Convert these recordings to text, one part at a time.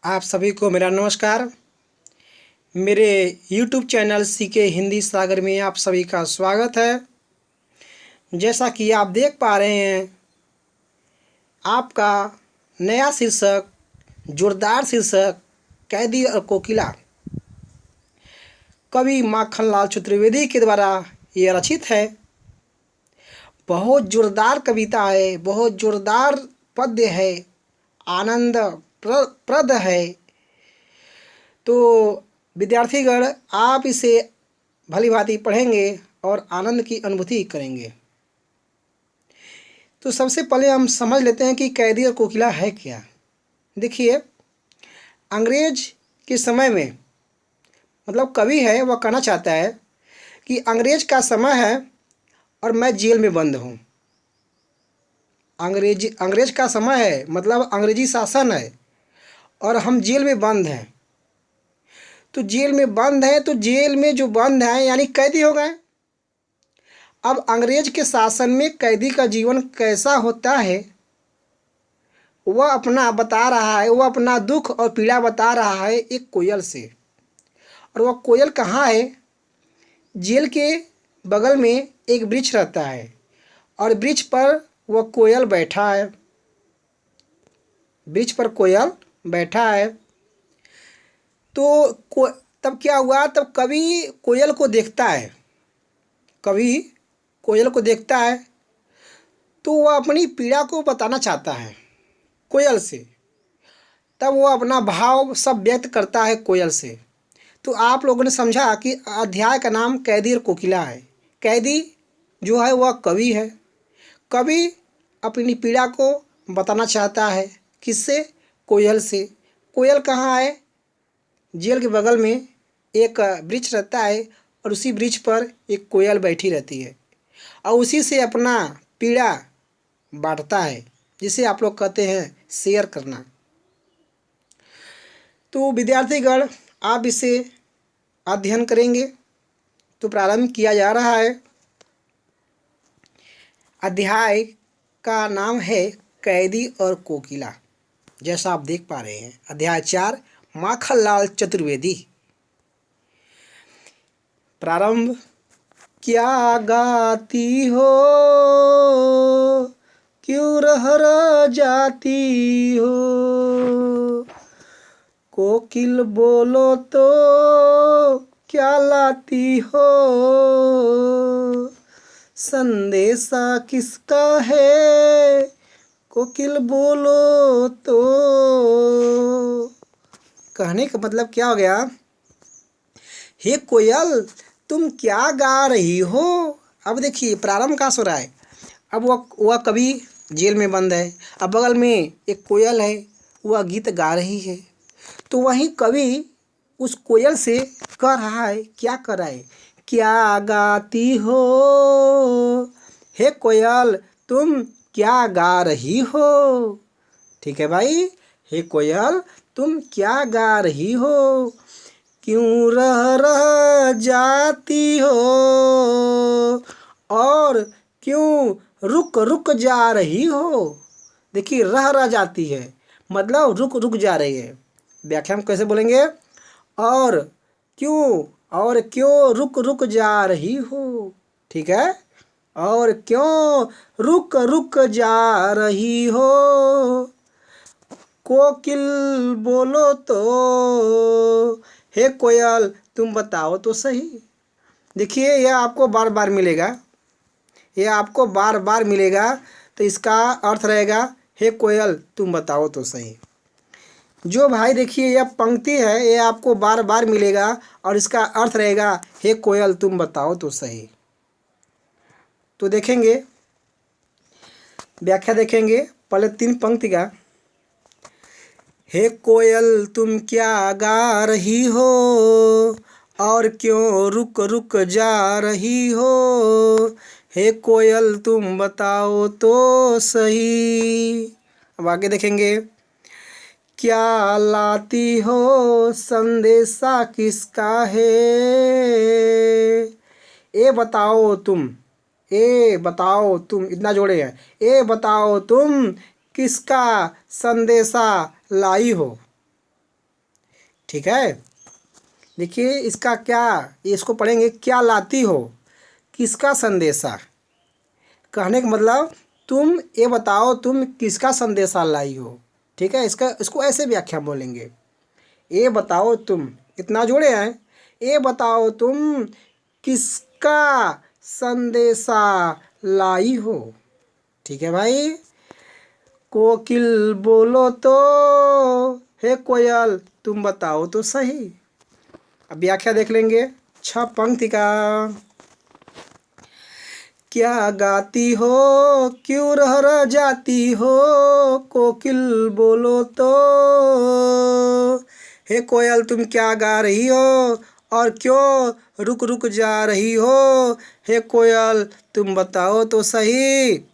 आप सभी को मेरा नमस्कार। मेरे YouTube चैनल सीके हिंदी सागर में आप सभी का स्वागत है। जैसा कि आप देख पा रहे हैं, आपका नया शीर्षक, जोरदार शीर्षक कैदी और कोकिला, कवि माखनलाल चतुर्वेदी के द्वारा ये रचित है। बहुत जोरदार कविता है, बहुत जोरदार पद्य है, आनंद प्रद है। तो विद्यार्थीगण, आप इसे भली भांति पढ़ेंगे और आनंद की अनुभूति करेंगे। तो सबसे पहले हम समझ लेते हैं कि कैदी और कोकिला है क्या। देखिए, अंग्रेज के समय में, मतलब कवि है वह कहना चाहता है कि अंग्रेज का समय है और मैं जेल में बंद हूँ। अंग्रेज का समय है, मतलब अंग्रेजी शासन है और हम जेल में बंद हैं। तो जेल में बंद है, तो जेल में जो बंद है यानी कैदी हो गए। अब अंग्रेज के शासन में कैदी का जीवन कैसा होता है वह अपना बता रहा है। वह अपना दुख और पीड़ा बता रहा है एक कोयल से। और वह कोयल कहाँ है? जेल के बगल में एक वृक्ष रहता है और वृक्ष पर वह कोयल बैठा है। वृक्ष पर कोयल बैठा है। तो तब क्या हुआ? तब कवि कोयल को देखता है। कवि कोयल को देखता है तो वह अपनी पीड़ा को बताना चाहता है कोयल से। तब वो अपना भाव सब व्यक्त करता है कोयल से। तो आप लोगों ने समझा कि अध्याय का नाम कैदी और कोकिला है। कैदी जो है वह कवि है। कवि अपनी पीड़ा को बताना चाहता है किससे? कोयल से। कोयल कहाँ है? जेल के बगल में एक वृक्ष रहता है और उसी वृक्ष पर एक कोयल बैठी रहती है और उसी से अपना पीड़ा बांटता है, जिसे आप लोग कहते हैं शेयर करना। तो विद्यार्थीगण, आप इसे अध्ययन करेंगे। तो प्रारंभ किया जा रहा है। अध्याय का नाम है कैदी और कोकिला। जैसा आप देख पा रहे हैं, अध्याय 4, माखनलाल चतुर्वेदी। प्रारंभ। क्या गाती हो, क्यों रह जाती हो, कोकिल बोलो तो क्या लाती हो, संदेशा किसका है, कोकिल बोलो तो। कहने का मतलब क्या हो गया? हे कोयल, तुम क्या गा रही हो? अब देखिए, प्रारंभ का सुर है। अब वह कवि जेल में बंद है। अब बगल में एक कोयल है, वह गीत गा रही है। तो वहीं कवि उस कोयल से कह रहा है, क्या कर रहा है? क्या गाती हो, हे कोयल, तुम क्या गा रही हो? ठीक है भाई। हे कोयल, तुम क्या गा रही हो, क्यों रह जाती हो, और क्यों रुक रुक जा रही हो। देखिए, रह जाती है मतलब रुक रुक जा रही है। व्याख्या हम कैसे बोलेंगे? और क्यों रुक रुक जा रही हो। ठीक है। और क्यों रुक रुक जा रही हो, कोकिल बोलो तो, हे कोयल, तुम बताओ तो सही। देखिए, यह आपको बार बार मिलेगा। यह आपको बार बार मिलेगा। तो इसका अर्थ रहेगा, हे कोयल, तुम बताओ तो सही। जो भाई देखिए, यह पंक्ति है, यह आपको बार बार मिलेगा और इसका अर्थ रहेगा, हे कोयल, तुम बताओ तो सही। तो देखेंगे, व्याख्या देखेंगे। पहले 3 पंक्ति का। हे कोयल, तुम क्या गा रही हो, और क्यों रुक रुक जा रही हो, हे कोयल, तुम बताओ तो सही। अब आगे देखेंगे। क्या लाती हो, संदेशा किसका है, ए बताओ तुम, ए बताओ तुम, इतना जोड़े हैं। ए बताओ तुम किसका संदेशा लाई हो। ठीक है। देखिए इसका क्या, इसको पढ़ेंगे, क्या लाती हो, किसका संदेशा। कहने का मतलब तुम ये बताओ तुम किसका संदेशा लाई हो। ठीक है, इसका इसको ऐसे व्याख्या बोलेंगे, ये बताओ तुम, इतना जोड़े हैं, ये बताओ तुम किसका संदेशा लाई हो। ठीक है भाई। कोकिल बोलो तो, हे कोयल तुम बताओ तो सही। अब व्याख्या देख लेंगे, 6 पंक्ति का। क्या गाती हो, क्यों रह रह जाती हो, कोकिल बोलो तो, हे कोयल तुम क्या गा रही हो और क्यों रुक रुक जा रही हो, हे कोयल तुम बताओ तो सही।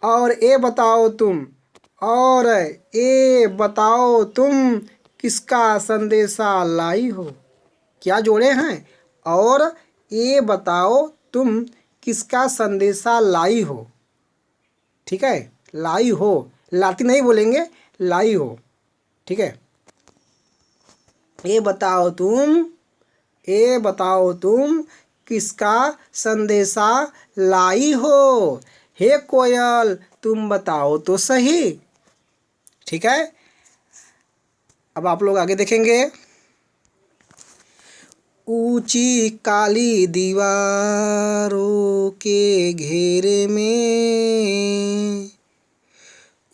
और ये बताओ तुम, और ये बताओ तुम किसका संदेशा लाई हो। क्या जोड़े हैं, और ये बताओ तुम किसका संदेशा लाई हो। ठीक है, लाई हो, लाती नहीं बोलेंगे, लाई हो। ठीक है, ये बताओ तुम, ये बताओ तुम किसका संदेशा लाई हो, हे कोयल तुम बताओ तो सही। ठीक है, अब आप लोग आगे देखेंगे। ऊंची काली दीवारों के घेरे में,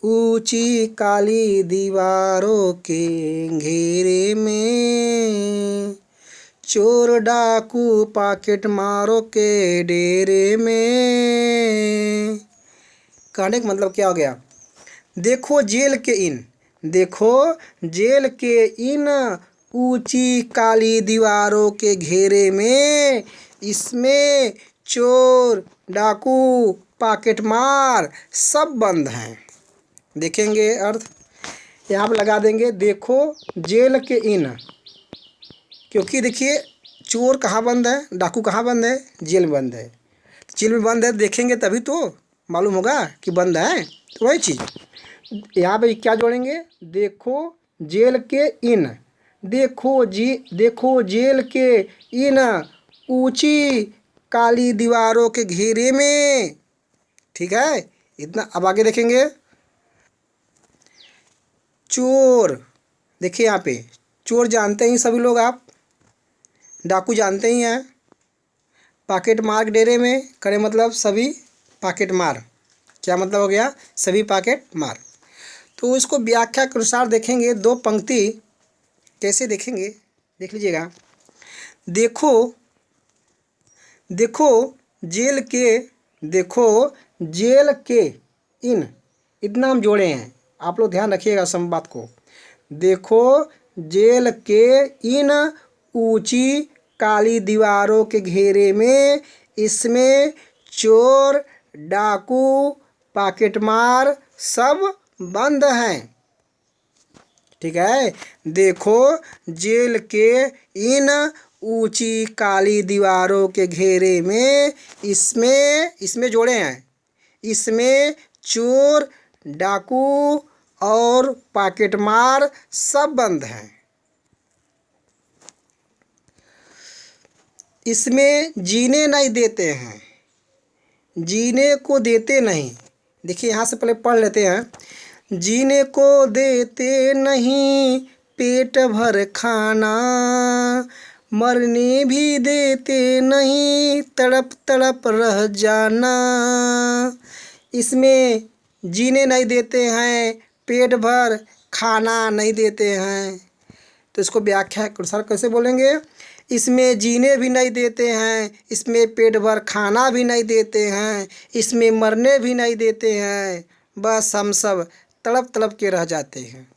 ऊंची काली दीवारों के घेरे में, चोर डाकू पॉकेट मारो के डेरे में। कहने का मतलब क्या हो गया, देखो जेल के इन, देखो जेल के इन ऊंची काली दीवारों के घेरे में, इसमें चोर डाकू पॉकेट मार सब बंद हैं। देखेंगे अर्थ, यहाँ पर लगा देंगे, देखो जेल के इन, क्योंकि देखिए चोर कहाँ बंद है, डाकू कहाँ बंद है, जेल में बंद है। जेल में बंद है, देखेंगे तभी तो मालूम होगा कि बंद है, तो वही चीज़ यहाँ पे क्या जोड़ेंगे, देखो जेल के इन, देखो जेल के इन ऊंची काली दीवारों के घेरे में। ठीक है, इतना। अब आगे देखेंगे, चोर, देखिए यहाँ पे चोर जानते ही सभी लोग आप, डाकू जानते ही हैं, पॉकेट मार डेरे में करे मतलब सभी पॉकेट मार, क्या मतलब हो गया, सभी पॉकेट मार। तो इसको व्याख्या के अनुसार देखेंगे, 2 पंक्ति कैसे देखेंगे, देख लीजिएगा। देखो, देखो जेल के, देखो जेल के इन, इतना हम जोड़े हैं, आप लोग ध्यान रखिएगा सम बात को। देखो जेल के इन ऊंची काली दीवारों के घेरे में, इसमें चोर डाकू पॉकेटमार सब बंद हैं। ठीक है, देखो जेल के इन ऊंची काली दीवारों के घेरे में, इसमें जोड़े हैं, इसमें चोर डाकू और पॉकेटमार सब बंद हैं। इसमें जीने नहीं देते हैं, जीने को देते नहीं। देखिए यहाँ से पहले पढ़ लेते हैं। जीने को देते नहीं पेट भर खाना, मरने भी देते नहीं तड़प तड़प रह जाना। इसमें जीने नहीं देते हैं, पेट भर खाना नहीं देते हैं। तो इसको व्याख्या के अनुसार कैसे बोलेंगे, इसमें जीने भी नहीं देते हैं, इसमें पेट भर खाना भी नहीं देते हैं, इसमें मरने भी नहीं देते हैं, बस हम सब तड़प तड़प के रह जाते हैं।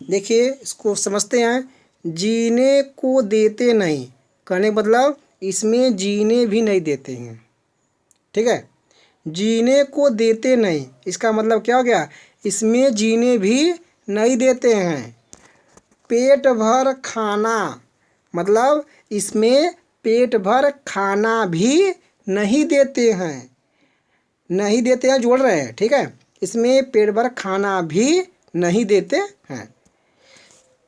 देखिए इसको समझते हैं, जीने को देते नहीं कहने का मतलब इसमें जीने भी नहीं देते हैं। ठीक है, जीने को देते नहीं, इसका मतलब क्या हो गया, इसमें जीने भी नहीं देते हैं। पेट भर खाना मतलब इसमें पेट भर खाना भी नहीं देते हैं, नहीं देते हैं जोड़ रहे हैं। ठीक है, इसमें पेट भर खाना भी नहीं देते हैं।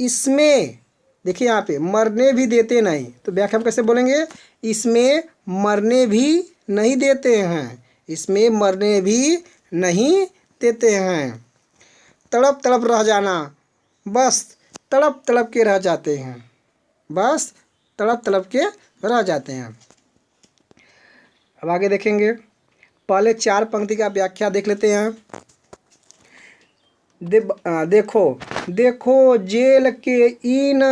इसमें देखिए यहाँ पे मरने भी देते नहीं, तो व्याख्या हम कैसे बोलेंगे? इसमें मरने भी नहीं देते हैं, इसमें मरने भी नहीं देते हैं। तड़प तड़प रह जाना, बस तड़प तड़प के रह जाते हैं, बस तड़प तड़प के रह जाते हैं। अब आगे देखेंगे, पहले 4 पंक्ति का व्याख्या देख लेते हैं। देखो देखो जेल के इन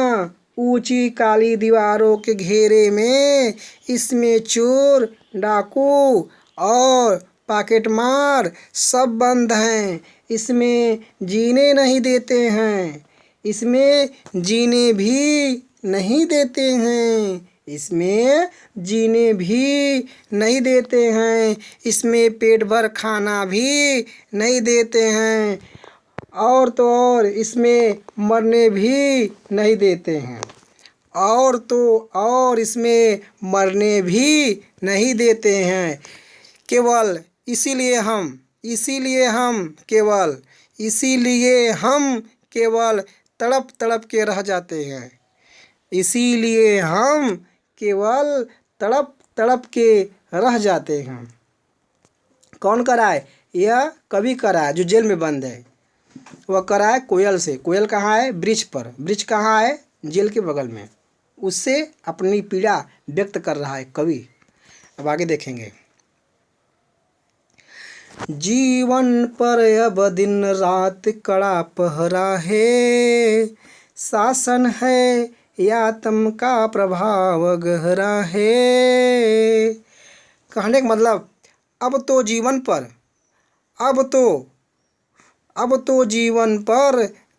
ऊंची काली दीवारों के घेरे में, इसमें चोर डाकू और पॉकेटमार सब बंद हैं, इसमें जीने नहीं देते हैं, इसमें जीने भी नहीं देते हैं, इसमें जीने भी नहीं देते हैं, इसमें पेट भर खाना भी नहीं देते हैं, और तो और इसमें मरने भी नहीं देते हैं, और तो और इसमें मरने भी नहीं देते हैं। केवल इसीलिए हम केवल तड़प तड़प के रह जाते हैं, इसीलिए हम केवल तड़प तड़प के रह जाते हैं। कौन कराए? यह कवि कराए जो जेल में बंद है, वह कराए कोयल से। कोयल कहाँ है? वृक्ष पर। वृक्ष कहाँ है? जेल के बगल में। उससे अपनी पीड़ा व्यक्त कर रहा है कवि। अब आगे देखेंगे, जीवन पर अब दिन रात कड़ा पहरा है, शासन है या आत्म का प्रभाव गहरा है। कहने का मतलब अब तो जीवन पर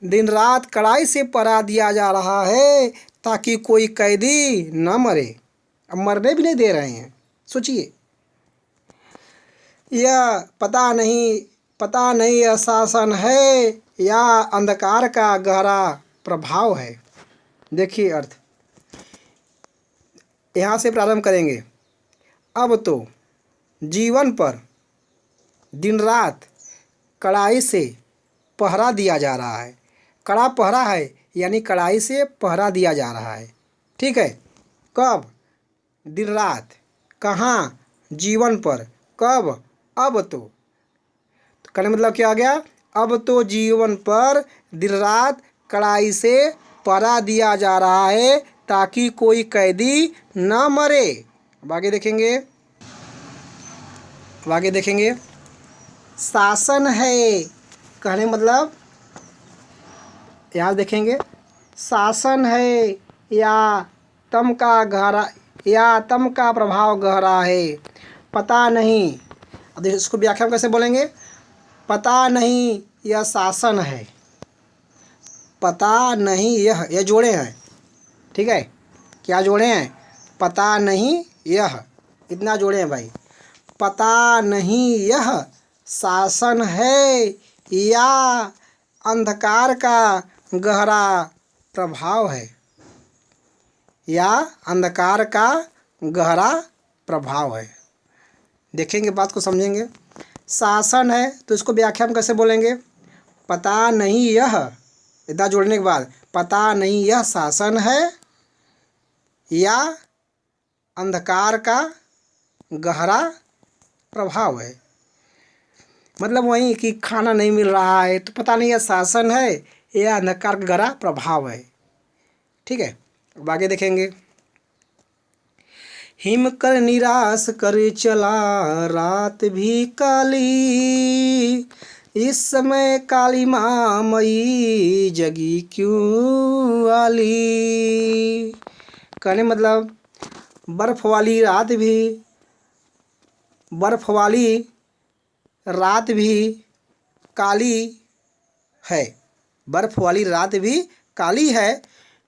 दिन रात कड़ाई से पहरा दिया जा रहा है ताकि कोई कैदी न मरे। अब मरने भी नहीं दे रहे हैं, सोचिए। यह पता नहीं यह शासन है या अंधकार का गहरा प्रभाव है। देखिए अर्थ, यहाँ से प्रारंभ करेंगे। अब तो जीवन पर दिन रात कड़ाई से पहरा दिया जा रहा है। कड़ा पहरा है यानी कड़ाई से पहरा दिया जा रहा है, ठीक है। कब? दिन रात। कहाँ? जीवन पर। कब? अब तो कहने मतलब क्या आ गया? अब तो जीवन पर दिन रात कड़ाई से पहरा दिया जा रहा है ताकि कोई कैदी न मरे। अब आगे देखेंगे, शासन है। कहने मतलब यहाँ देखेंगे, शासन है या तम का प्रभाव गहरा है। पता नहीं, अब इसको व्याख्या में कैसे बोलेंगे? पता नहीं यह शासन है। पता नहीं यह जोड़े हैं, ठीक है। क्या जोड़े हैं? पता नहीं यह, इतना जोड़े हैं भाई। पता नहीं यह शासन है या अंधकार का गहरा प्रभाव है, या अंधकार का गहरा प्रभाव है। देखेंगे, बात को समझेंगे। शासन है तो इसको व्याख्या में कैसे बोलेंगे? पता नहीं यह, इतना जोड़ने के बाद पता नहीं यह शासन है या अंधकार का गहरा प्रभाव है। मतलब वही कि खाना नहीं मिल रहा है तो पता नहीं यह शासन है या अंधकार का गहरा प्रभाव है, ठीक है। अब आगे देखेंगे, हिम कर निराश कर चला रात भी काली, इस समय काली माँ मई जगी क्यों आली। कहने मतलब बर्फ वाली रात भी काली है, बर्फ वाली रात भी काली है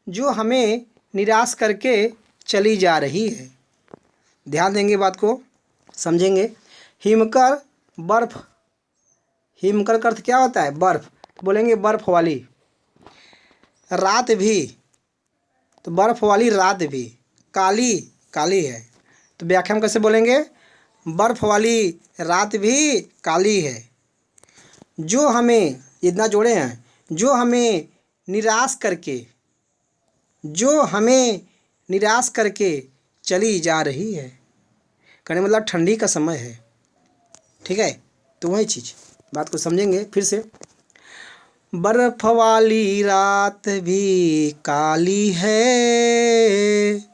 जो हमें निराश करके चली जा रही है। ध्यान देंगे, बात को समझेंगे। हिमकर बर्फ, हिमकर का अर्थ क्या होता है? बर्फ। बोलेंगे बर्फ वाली रात भी, तो बर्फ वाली रात भी काली है, तो व्याख्या में कैसे बोलेंगे? बर्फ वाली रात भी काली है जो हमें, इतना जोड़े हैं, जो हमें निराश करके जो हमें निराश करके चली जा रही है। कहने मतलब ठंडी का समय है, ठीक है। तो वही चीज़ बात को समझेंगे फिर से। बर्फ वाली रात भी काली है,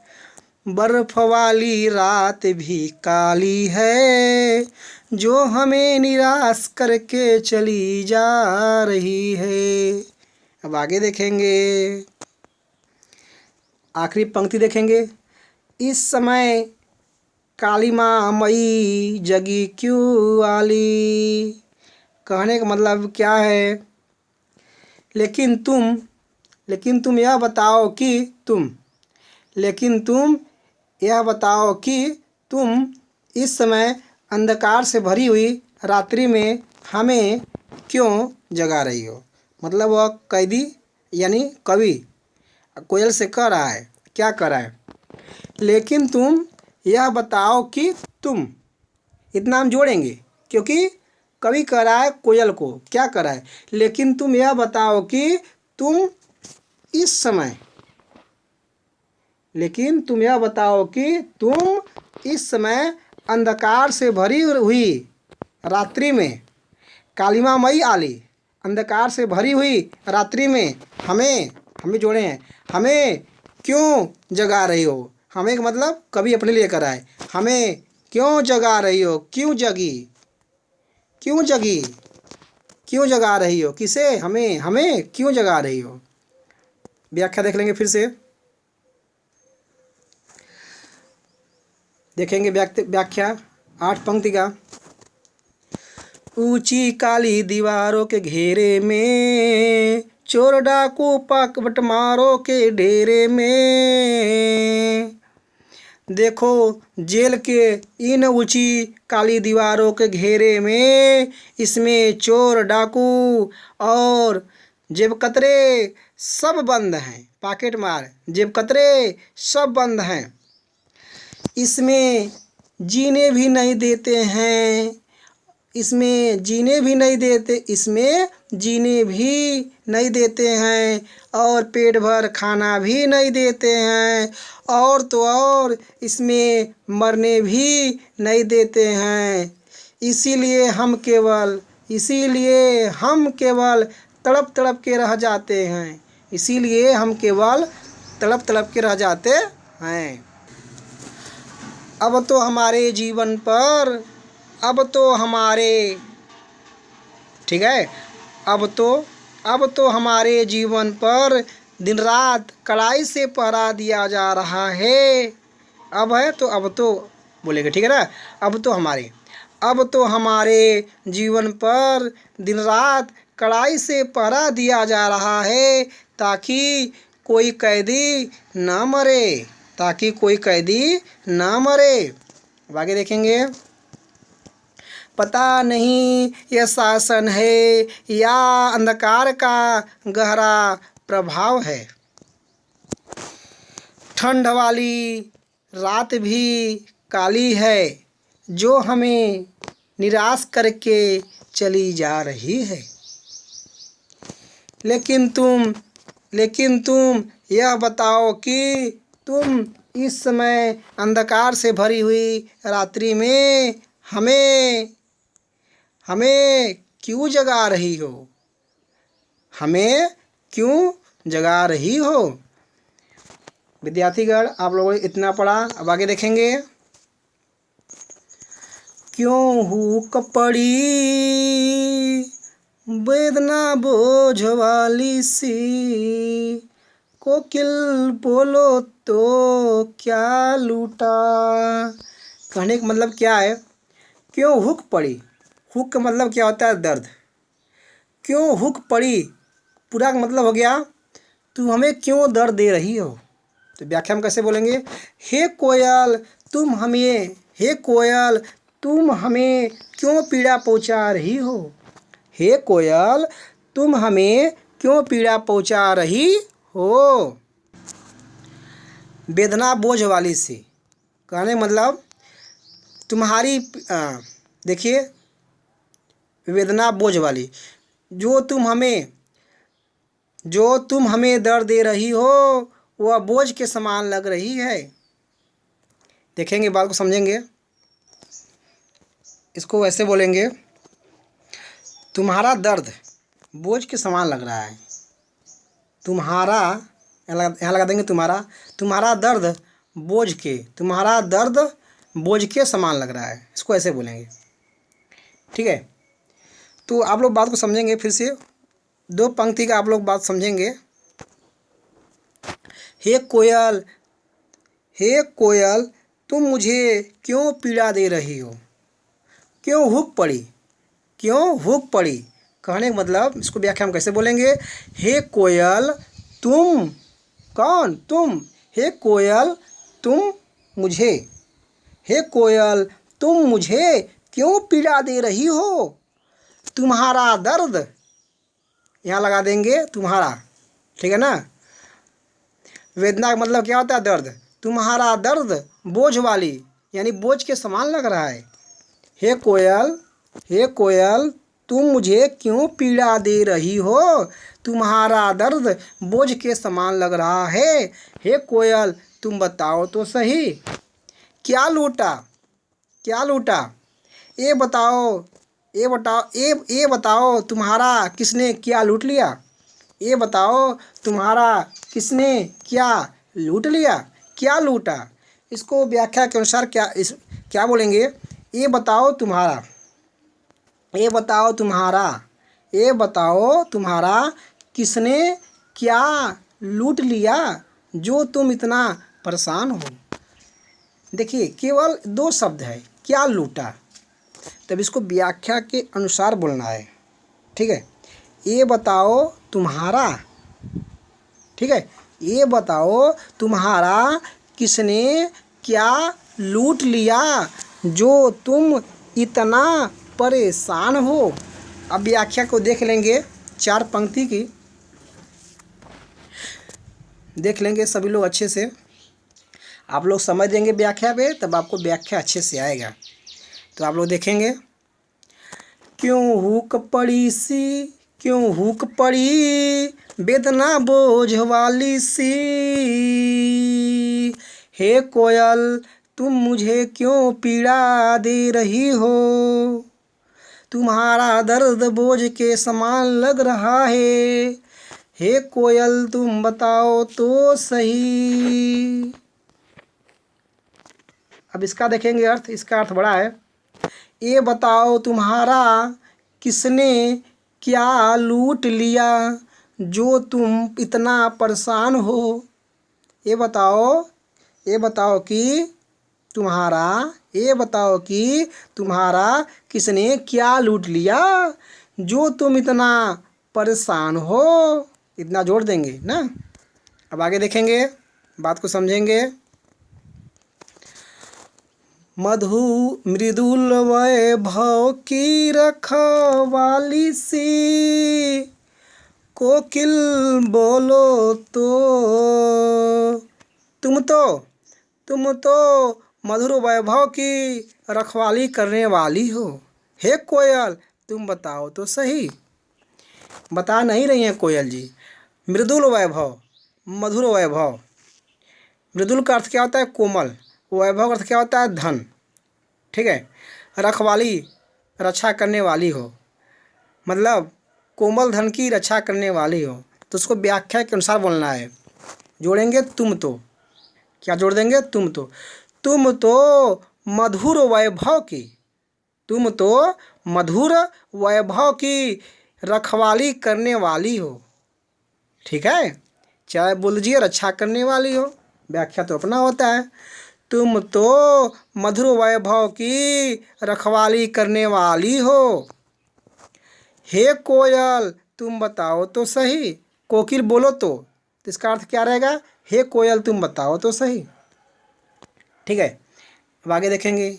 बर्फ वाली रात भी काली है, जो हमें निराश करके चली जा रही है। अब आगे देखेंगे, आखिरी पंक्ति देखेंगे। इस समय काली माँ मई जगी क्यों आली। कहने का मतलब क्या है, लेकिन तुम यह बताओ कि तुम यह बताओ कि तुम इस समय अंधकार से भरी हुई रात्रि में हमें क्यों जगा रही हो। मतलब वह कैदी यानी कवि कोयल से कह रहा है, क्या कह रहा है, लेकिन तुम यह बताओ कि तुम, इतना हम जोड़ेंगे क्योंकि कवि कह रहा है कोयल को, क्या कह रहा है, लेकिन तुम यह बताओ कि तुम इस समय, लेकिन तुम यह बताओ कि तुम इस समय अंधकार से भरी हुई रात्रि में, कालिमा मई आली, अंधकार से भरी हुई रात्रि में हमें जोड़े हैं, हमें क्यों जगा रही हो। हमें का मतलब कभी अपने लिए करा है, हमें क्यों जगा रही हो, क्यों जगी, क्यों जगा रही हो, किसे, हमें क्यों जगा रही हो। व्याख्या देख लेंगे फिर से, देखेंगे व्याख्या 8 पंक्ति का। ऊंची काली दीवारों के घेरे में, चोर डाकू पाक बटमारों के डेरे में। देखो जेल के इन ऊंची काली दीवारों के घेरे में, इसमें चोर डाकू और जेब कतरे सब बंद हैं, पॉकेट मार जेब कतरे सब बंद हैं। इसमें जीने भी नहीं देते हैं, इसमें जीने भी नहीं देते हैं, और पेट भर खाना भी नहीं देते हैं, और तो और इसमें मरने भी नहीं देते हैं। इसीलिए हम केवल तड़प तड़प के रह जाते हैं, इसीलिए हम केवल तड़प तड़प के रह जाते हैं। अब तो हमारे जीवन पर, ठीक है, अब तो हमारे जीवन पर दिन रात कड़ाई से पहरा दिया जा रहा है। अब है तो अब तो बोलेंगे, ठीक है ना। अब तो हमारे जीवन पर दिन रात कड़ाई से पहरा दिया जा रहा है, ताकि कोई कैदी ना मरे, अब आगे देखेंगे। पता नहीं यह शासन है या अंधकार का गहरा प्रभाव है। ठंड वाली रात भी काली है, जो हमें निराश करके चली जा रही है। लेकिन तुम यह बताओ कि तुम इस समय अंधकार से भरी हुई रात्रि में हमें क्यों जगा रही हो। विद्यार्थीगण, आप लोगों ने इतना पढ़ा, अब आगे देखेंगे। क्यों हुक पड़ी वेदना बोझ वाली सी, कोकिल बोलो तो क्या लूटा। कहने का मतलब क्या है, क्यों हुक पड़ी, हुक का मतलब क्या होता है, दर्द। क्यों हुक पड़ी पूरा का मतलब हो गया तू हमें क्यों दर्द दे रही हो। तो व्याख्या में कैसे बोलेंगे, हे कोयल तुम हमें क्यों पीड़ा पहुंचा रही हो। हे कोयल तुम हमें क्यों पीड़ा पहुंचा रही हो। वेदना बोझ वाली सी, कहने मतलब तुम्हारी, देखिए वेदना बोझ वाली, जो तुम हमें दर्द दे रही हो, वह बोझ के समान लग रही है। देखेंगे, बात को समझेंगे। इसको वैसे बोलेंगे, तुम्हारा दर्द बोझ के समान लग रहा है। तुम्हारा, यहाँ लगा देंगे तुम्हारा। तुम्हारा दर्द तुम्हारा दर्द बोझ के समान लग रहा है, इसको ऐसे बोलेंगे। ठीक है, तो आप लोग बात को समझेंगे। फिर से 2 पंक्ति का आप लोग बात समझेंगे। हे कोयल, हे कोयल, तुम मुझे क्यों पीड़ा दे रही हो? क्यों हुक पड़ी? क्यों हुक पड़ी? कहने का मतलब, इसको व्याख्या हम कैसे बोलेंगे? हे कोयल, तुम, कौन? तुम। हे कोयल, तुम मुझे, हे कोयल, तुम मुझे क्यों पीड़ा दे रही हो? तुम्हारा दर्द, यहाँ लगा देंगे तुम्हारा। ठीक है ना? वेदना का मतलब क्या होता है? दर्द। तुम्हारा दर्द बोझ वाली, यानी बोझ के समान लग रहा है। हे कोयल, हे कोयल, तुम मुझे क्यों पीड़ा दे रही हो? तुम्हारा दर्द बोझ के समान लग रहा है। हे कोयल, तुम बताओ तो सही, क्या लूटा? क्या लूटा? ये बताओ, ये बताओ तुम्हारा किसने क्या लूट लिया? ये बताओ तुम्हारा किसने क्या लूट लिया? क्या लूटा? इसको व्याख्या के अनुसार क्या बोलेंगे? ये बताओ तुम्हारा, ये बताओ तुम्हारा, ये बताओ तुम्हारा किसने क्या लूट लिया जो तुम इतना परेशान हो? देखिए, केवल 2 शब्द है, क्या लूटा। तब इसको व्याख्या के अनुसार बोलना है। ठीक है, ये बताओ तुम्हारा, ठीक है, ये बताओ तुम्हारा किसने क्या लूट लिया जो तुम इतना परेशान हो? अब व्याख्या को देख लेंगे, 4 पंक्ति की देख लेंगे सभी लोग अच्छे से। आप लोग समझ देंगे व्याख्या पे, तब आपको व्याख्या अच्छे से आएगा। तो आप लोग देखेंगे, क्यों हुक पड़ी सी, क्यों हुक पड़ी वेदना बोझ वाली सी? हे कोयल, तुम मुझे क्यों पीड़ा दे रही हो? तुम्हारा दर्द बोझ के समान लग रहा है। हे कोयल, तुम बताओ तो सही। अब इसका देखेंगे अर्थ। इसका अर्थ बड़ा है। ये बताओ तुम्हारा किसने क्या लूट लिया जो तुम इतना परेशान हो? ये बताओ, ये बताओ कि तुम्हारा, ये बताओ कि तुम्हारा किसने क्या लूट लिया जो तुम इतना परेशान हो? इतना जोड़ देंगे ना। अब आगे देखेंगे, बात को समझेंगे। मधु मृदुल वैभव की रखवाली सी, कोकिल बोलो तो, तुम तो मधुर वैभव की रखवाली करने वाली हो। हे कोयल, तुम बताओ तो सही। बता नहीं रही हैं कोयल जी। मृदुल वैभव, मधुर वैभव। मृदुल का अर्थ क्या होता है? कोमल। वैभव का अर्थ क्या होता है? धन। ठीक है, रखवाली, रक्षा करने वाली हो, मतलब कोमल धन की रक्षा करने वाली हो। तो उसको व्याख्या के अनुसार बोलना है। जोड़ेंगे तुम तो, क्या जोड़ देंगे? तुम तो मधुर वैभव की, तुम तो मधुर वैभव की रखवाली करने वाली हो। ठीक है, चाहे बोल दीजिए रक्षा करने वाली हो, व्याख्या तो अपना होता है। तुम तो मधुर वैभव की रखवाली करने वाली हो। हे कोयल, तुम बताओ तो सही। कोकिल बोलो तो इसका अर्थ क्या रहेगा? हे कोयल, तुम बताओ तो सही। ठीक है, अब आगे देखेंगे।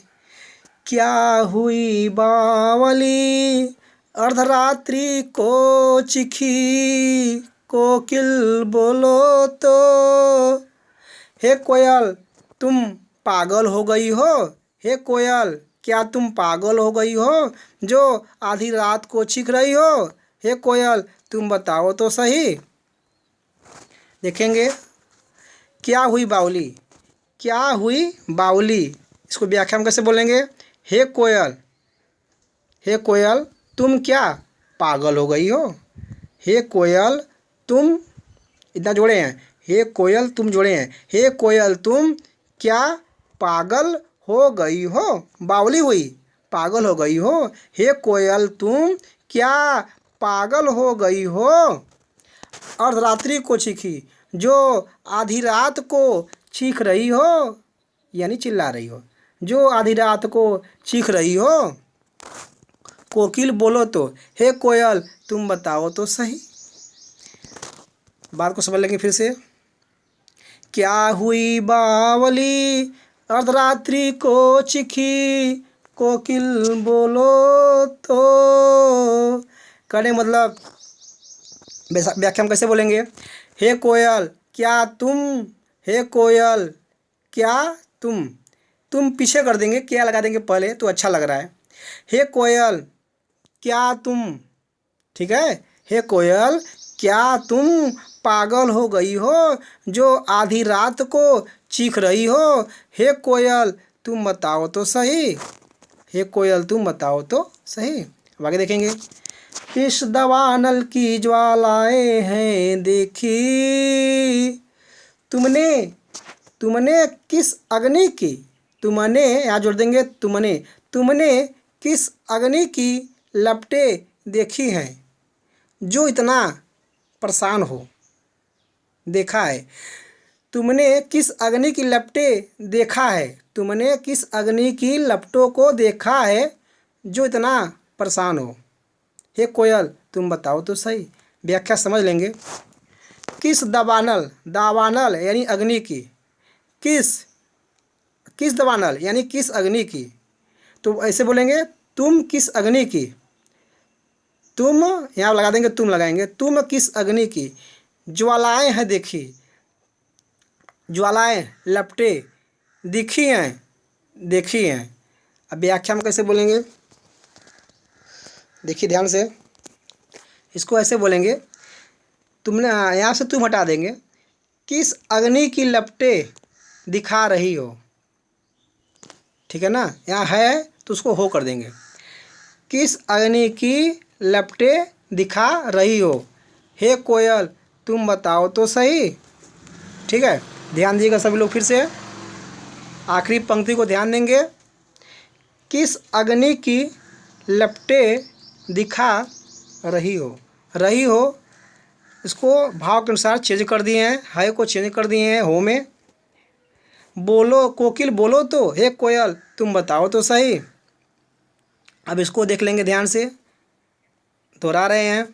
क्या हुई बावली अर्धरात्रि को चिखी, कोकिल बोलो तो। हे कोयल, तुम पागल हो गई हो? हे कोयल, क्या तुम पागल हो गई हो जो आधी रात को चीख रही हो? हे कोयल, तुम बताओ तो सही। देखेंगे, क्या हुई बावली, क्या हुई बावली, इसको व्याख्या में कैसे बोलेंगे? हे कोयल, हे कोयल तुम क्या पागल हो गई हो। हे कोयल तुम, इतना जोड़े हैं, हे कोयल तुम जोड़े हैं, हे कोयल तुम क्या पागल हो गई हो, बावली हुई, पागल हो गई हो। हे कोयल तुम क्या पागल हो गई हो। अर्धरात्रि को चीखी, जो आधी रात को चीख रही हो, यानी चिल्ला रही हो, जो आधी रात को चीख रही हो। कोकिल बोलो तो, हे कोयल तुम बताओ तो सही। बात को समझ लेंगे फिर से। क्या हुई बावली, अर्धरात्रि को चिखी, कोकिल बोलो तो। कहने मतलब व्याख्या में कैसे बोलेंगे? हे कोयल क्या तुम, हे कोयल क्या तुम पीछे कर देंगे, क्या लगा देंगे पहले तो अच्छा लग रहा है। हे कोयल क्या तुम, ठीक है, हे कोयल क्या तुम पागल हो गई हो, जो आधी रात को चीख रही हो। हे कोयल तुम बताओ तो सही, हे कोयल तुम बताओ तो सही। अब आगे देखेंगे। इस दावानल की ज्वालाएं हैं देखी, तुमने तुमने किस अग्नि की, तुमने यहाँ जोड़ देंगे तुमने किस अग्नि की लपटें देखी हैं, जो इतना परेशान हो। देखा है, तुमने किस अग्नि की लपटें देखा है, तुमने किस अग्नि की लपटों को देखा है, जो इतना परेशान हो। हे कोयल तुम बताओ तो सही। व्याख्या समझ लेंगे। किस दावानल, दावानल यानी अग्नि की, किस दावानल यानी किस अग्नि की, तो ऐसे बोलेंगे तुम किस अग्नि की, तुम यहाँ लगा देंगे, तुम लगाएंगे, तुम किस अग्नि की ज्वालाएं हैं देखी, ज्वालाएं लपटें दिखी हैं। अब व्याख्या में कैसे बोलेंगे? देखिए ध्यान से, इसको ऐसे बोलेंगे, तुमने यहाँ से तुम हटा देंगे, किस अग्नि की लपटें दिखा रही हो, ठीक है ना, यहाँ है तो उसको हो कर देंगे। किस अग्नि की लपटें दिखा रही हो, हे कोयल तुम बताओ तो सही। ठीक है, ध्यान दीजिएगा सभी लोग, फिर से आखिरी पंक्ति को ध्यान देंगे। किस अग्नि की लपटें दिखा रही हो, इसको भाव के अनुसार चेंज कर दिए हैं, है को चेंज कर दिए हैं हो में। बोलो कोकिल बोलो तो, हे कोयल तुम बताओ तो सही। अब इसको देख लेंगे ध्यान से, दोहरा रहे हैं।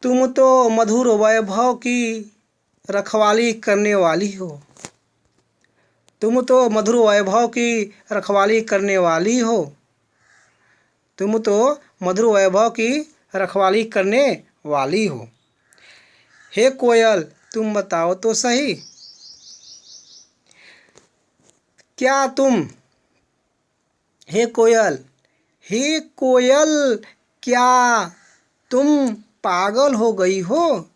तुम तो मधुर वैभव की रखवाली करने वाली हो, तुम तो मधुर वैभव की रखवाली करने वाली हो, तुम तो मधुर वैभव की रखवाली करने वाली हो। हे कोयल तुम बताओ तो सही, क्या तुम, हे कोयल क्या तुम पागल हो गई हो,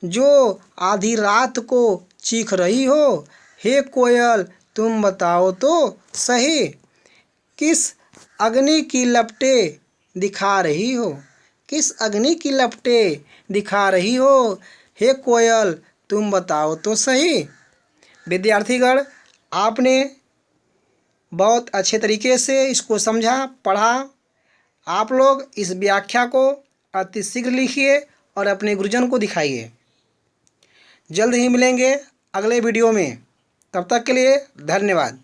जो आधी रात को चीख रही हो। हे कोयल तुम बताओ तो सही, किस अग्नि की लपटें दिखा रही हो, किस अग्नि की लपटें दिखा रही हो। हे कोयल तुम बताओ तो सही। विद्यार्थीगण, आपने बहुत अच्छे तरीके से इसको समझा, पढ़ा। आप लोग इस व्याख्या को अति शीघ्र लिखिए और अपने गुरुजन को दिखाइए। जल्द ही मिलेंगे अगले वीडियो में, तब तक के लिए धन्यवाद।